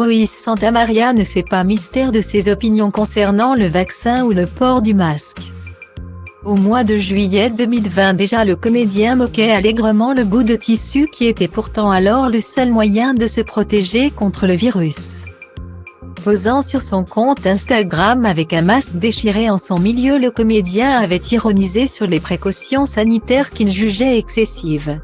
Moïse Santamaria ne fait pas mystère de ses opinions concernant le vaccin ou le port du masque. Au mois de juillet 2020 déjà, le comédien moquait allègrement le bout de tissu qui était pourtant alors le seul moyen de se protéger contre le virus. Posant sur son compte Instagram avec un masque déchiré en son milieu, le comédien avait ironisé sur les précautions sanitaires qu'il jugeait excessives.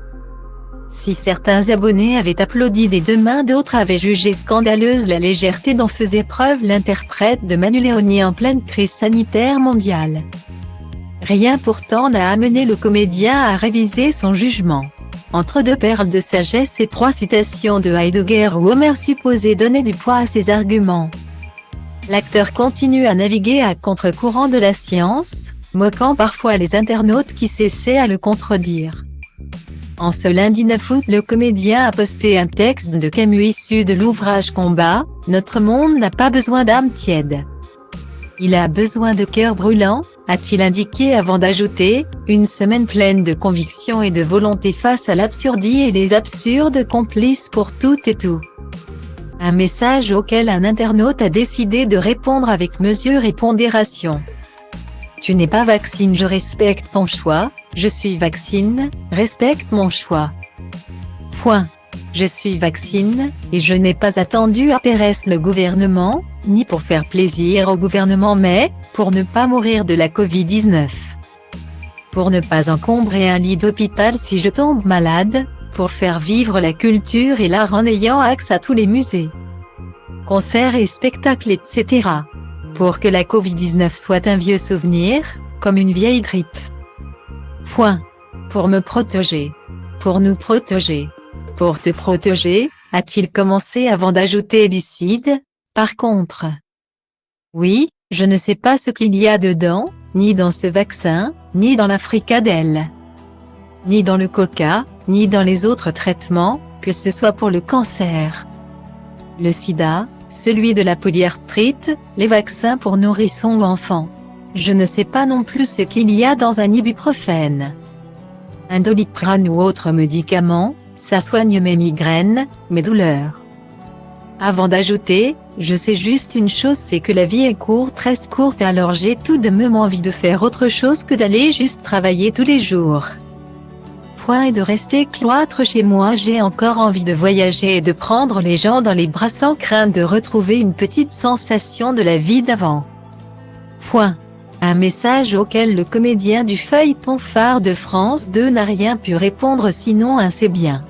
Si certains abonnés avaient applaudi des deux mains, d'autres avaient jugé scandaleuse la légèreté dont faisait preuve l'interprète de Manu Léoni en pleine crise sanitaire mondiale. Rien pourtant n'a amené le comédien à réviser son jugement. Entre deux perles de sagesse et trois citations de Heidegger où Homer supposé donner du poids à ses arguments, l'acteur continue à naviguer à contre-courant de la science, moquant parfois les internautes qui cessaient à le contredire. En ce lundi 9 août, le comédien a posté un texte de Camus issu de l'ouvrage Combat, « Notre monde n'a pas besoin d'âme tiède. Il a besoin de cœur brûlant », a-t-il indiqué avant d'ajouter « Une semaine pleine de conviction et de volonté face à l'absurdie et les absurdes complices pour tout et tout ». Un message auquel un internaute a décidé de répondre avec mesure et pondération. Tu n'es pas vaccine, je respecte ton choix, je suis vaccine, respecte mon choix. Point. Je suis vaccine, et je n'ai pas attendu à Pérez le gouvernement, ni pour faire plaisir au gouvernement mais, pour ne pas mourir de la Covid-19. Pour ne pas encombrer un lit d'hôpital si je tombe malade, pour faire vivre la culture et l'art en ayant accès à tous les musées, concerts et spectacles etc. Pour que la Covid-19 soit un vieux souvenir, comme une vieille grippe. Point. Pour me protéger. Pour nous protéger. Pour te protéger, a-t-il commencé avant d'ajouter lucide, par contre. Oui, je ne sais pas ce qu'il y a dedans, ni dans ce vaccin, ni dans la fricadelle, ni dans le coca, ni dans les autres traitements, que ce soit pour le cancer, le sida, celui de la polyarthrite, les vaccins pour nourrissons ou enfants. Je ne sais pas non plus ce qu'il y a dans un ibuprofène, un doliprane ou autre médicament, ça soigne mes migraines, mes douleurs. Avant d'ajouter, je sais juste une chose, c'est que la vie est courte, très courte, alors j'ai tout de même envie de faire autre chose que d'aller juste travailler tous les jours. Point et de rester cloître chez moi, j'ai encore envie de voyager et de prendre les gens dans les bras sans crainte de retrouver une petite sensation de la vie d'avant. Point. Un message auquel le comédien du feuilleton phare de France 2 n'a rien pu répondre sinon un c'est bien.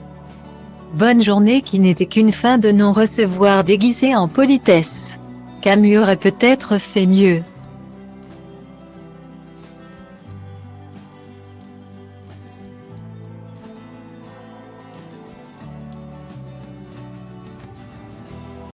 Bonne journée qui n'était qu'une fin de non-recevoir déguisée en politesse. Camus aurait peut-être fait mieux.